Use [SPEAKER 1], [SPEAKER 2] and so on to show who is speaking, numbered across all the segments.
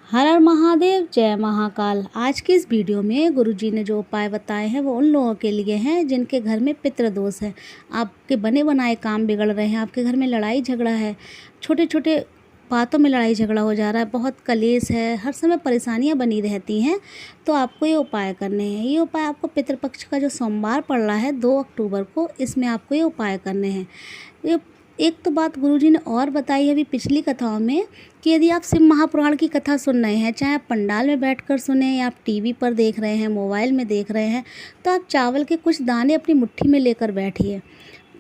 [SPEAKER 1] हर हर महादेव, जय महाकाल। आज की इस वीडियो में गुरुजी ने जो उपाय बताए हैं वो उन लोगों के लिए हैं जिनके घर में पितृदोष है, आपके बने बनाए काम बिगड़ रहे हैं, आपके घर में लड़ाई झगड़ा है, छोटे छोटे बातों में लड़ाई झगड़ा हो जा रहा है, बहुत कलेश है, हर समय परेशानियां बनी रहती हैं। तो आपको ये उपाय करने हैं। ये उपाय आपको पितृपक्ष का जो सोमवार पड़ रहा है 2 अक्टूबर को, इसमें आपको ये उपाय करने हैं। ये एक तो बात गुरुजी ने और बताई है अभी पिछली कथाओं में कि यदि आप शिव महापुराण की कथा सुन रहे हैं, चाहे आप पंडाल में बैठकर सुने या आप टीवी पर देख रहे हैं, मोबाइल में देख रहे हैं, तो आप चावल के कुछ दाने अपनी मुट्ठी में लेकर बैठिए।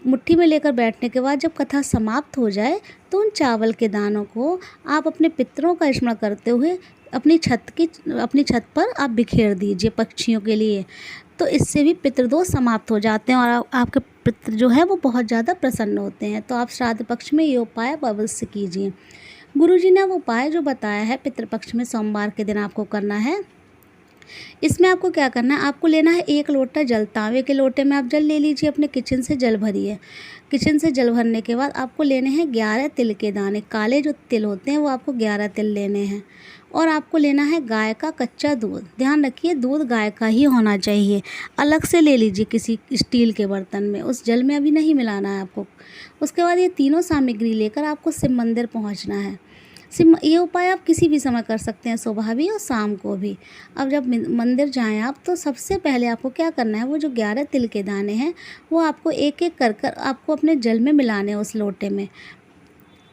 [SPEAKER 1] मुट्ठी में लेकर बैठने के बाद जब कथा समाप्त हो जाए तो उन चावल के दानों को आप अपने पितरों का स्मरण करते हुए अपनी छत पर आप बिखेर दीजिए पक्षियों के लिए। तो इससे भी पितृदोष समाप्त हो जाते हैं और आपके पितृ जो है वो बहुत ज़्यादा प्रसन्न होते हैं। तो आप श्राद्ध पक्ष में ये उपाय अवश्य कीजिए। गुरुजी ने वो उपाय जो बताया है पितृपक्ष में सोमवार के दिन आपको करना है, इसमें आपको क्या करना है, आपको लेना है 1 लोटा जल। तांबे के लोटे में आप जल ले लीजिए, अपने किचन से जल भरिए। किचन से जल भरने के बाद आपको लेने हैं 11 तिल के दाने। काले जो तिल होते हैं वो आपको 11 तिल लेने हैं। और आपको लेना है गाय का कच्चा दूध। ध्यान रखिए दूध गाय का ही होना चाहिए। अलग से ले लीजिए किसी स्टील के बर्तन में, उस जल में अभी नहीं मिलाना है आपको। उसके बाद ये तीनों सामग्री लेकर आपको शिव मंदिर पहुँचना है। ये उपाय आप किसी भी समय कर सकते हैं, सुबह भी और शाम को भी। अब जब मंदिर जाएं आप तो सबसे पहले आपको क्या करना है, वो जो 11 तिल के दाने हैं वो आपको एक एक कर आपको अपने जल में मिलाने हैं उस लोटे में,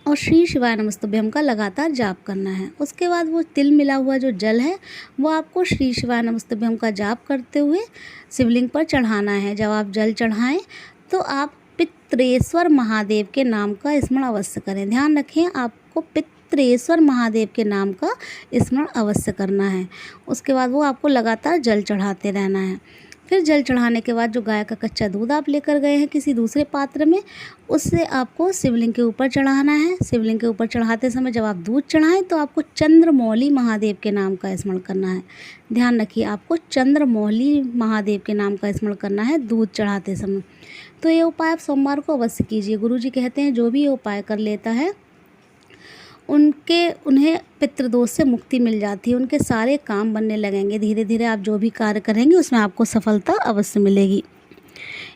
[SPEAKER 1] और श्री शिवाय नमस्तुभ्यम का लगातार जाप करना है। उसके बाद वो तिल मिला हुआ जो जल है वो आपको श्री शिवाय नमस्तुभ्यम का जाप करते हुए शिवलिंग पर चढ़ाना है। जब आप जल चढ़ाएं तो आप पित्रेश्वर महादेव के नाम का स्मरण अवश्य करें। ध्यान रखें आपको पित्रेश्वर महादेव के नाम का स्मरण अवश्य करना है। उसके बाद वो आपको लगातार जल चढ़ाते रहना है। फिर जल चढ़ाने के बाद जो गाय का कच्चा दूध आप लेकर गए हैं किसी दूसरे पात्र में, उससे आपको शिवलिंग के ऊपर चढ़ाना है। शिवलिंग के ऊपर चढ़ाते समय जब आप दूध चढ़ाएं तो आपको चंद्रमौली महादेव के नाम का स्मरण करना है। ध्यान रखिए आपको चंद्रमौली महादेव के नाम का स्मरण करना है दूध चढ़ाते समय। तो ये उपाय आप सोमवार को अवश्य कीजिए। गुरुजी कहते हैं जो भी ये उपाय कर लेता है उन्हें पितृदोष से मुक्ति मिल जाती है, उनके सारे काम बनने लगेंगे। धीरे धीरे आप जो भी कार्य करेंगे उसमें आपको सफलता अवश्य मिलेगी।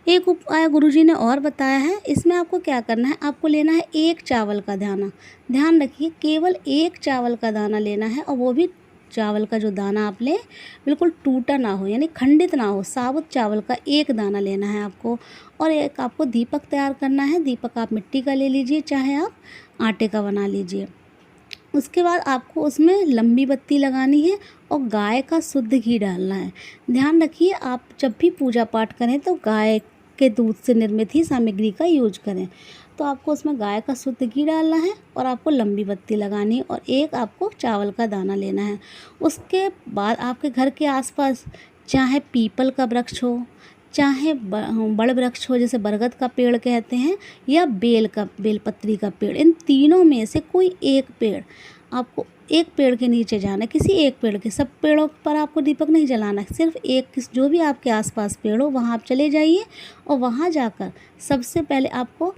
[SPEAKER 1] एक उपाय गुरुजी ने और बताया है, इसमें आपको क्या करना है, आपको लेना है 1 चावल का दाना। ध्यान रखिए केवल 1 चावल का दाना लेना है, और वो भी चावल का जो दाना आप लें बिल्कुल टूटा ना हो, यानी खंडित ना हो। साबुत चावल का 1 दाना लेना है आपको। और एक आपको दीपक तैयार करना है। दीपक आप मिट्टी का ले लीजिए, चाहे आप आटे का बना लीजिए। उसके बाद आपको उसमें लंबी बत्ती लगानी है और गाय का शुद्ध घी डालना है। ध्यान रखिए आप जब भी पूजा पाठ करें तो गाय के दूध से निर्मित ही सामग्री का यूज करें। तो आपको उसमें गाय का शुद्ध घी डालना है और आपको लंबी बत्ती लगानी है, और 1 आपको चावल का दाना लेना है। उसके बाद आपके घर के आसपास चाहे पीपल का वृक्ष हो, चाहे बड़ वृक्ष हो जैसे बरगद का पेड़ कहते हैं, या बेलपत्री का पेड़, इन तीनों में से कोई एक पेड़, आपको एक पेड़ के नीचे जाना है। किसी एक पेड़ के, सब पेड़ों पर आपको दीपक नहीं जलाना है, सिर्फ एक, जो भी आपके आसपास पेड़ हो वहाँ आप चले जाइए। और वहाँ जाकर सबसे पहले आपको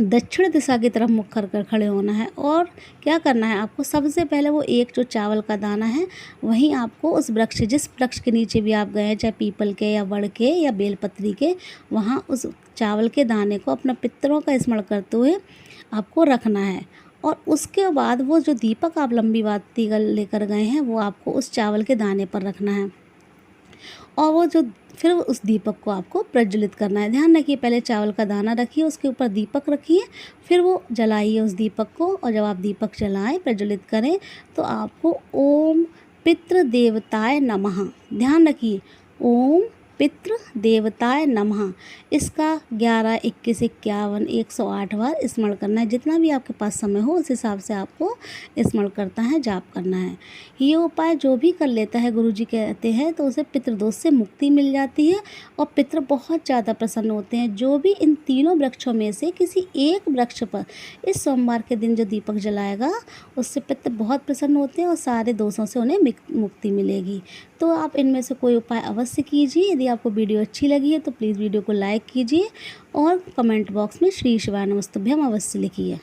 [SPEAKER 1] दक्षिण दिशा की तरफ मुख कर खड़े होना है। और क्या करना है आपको, सबसे पहले वो एक जो चावल का दाना है वहीं आपको उस वृक्ष, जिस वृक्ष के नीचे भी आप गए हैं, चाहे पीपल के या वड़ के या बेलपत्री के, वहाँ उस चावल के दाने को अपना पितरों का स्मरण करते हुए आपको रखना है। और उसके बाद वो जो दीपक आप लंबी बाती लेकर गए हैं वो आपको उस चावल के दाने पर रखना है, और वो जो फिर उस दीपक को आपको प्रज्वलित करना है। ध्यान रखिए पहले चावल का दाना रखिए, उसके ऊपर दीपक रखिए, फिर वो जलाइए उस दीपक को। और जब आप दीपक जलाएं, प्रज्वलित करें, तो आपको ओम पितृ देवताय नमः, ध्यान रखिए ओम पितृ देवताय नमः, इसका 11, 21, 51, 108 बार स्मरण करना है। जितना भी आपके पास समय हो उस हिसाब से आपको स्मरण करता है, जाप करना है। ये उपाय जो भी कर लेता है गुरुजी कहते हैं तो उसे पितृदोष से मुक्ति मिल जाती है और पितृ बहुत ज़्यादा प्रसन्न होते हैं। जो भी इन तीनों वृक्षों में से किसी एक वृक्ष पर इस सोमवार के दिन जो दीपक जलाएगा उससे पितृ बहुत प्रसन्न होते हैं और सारे दोषों से उन्हें मुक्ति मिलेगी। तो आप इनमें से कोई उपाय अवश्य कीजिए। यदि आपको वीडियो अच्छी लगी है तो प्लीज़ वीडियो को लाइक कीजिए और कमेंट बॉक्स में श्री शिवाय नमस्तुभ्यम अवश्य लिखिए।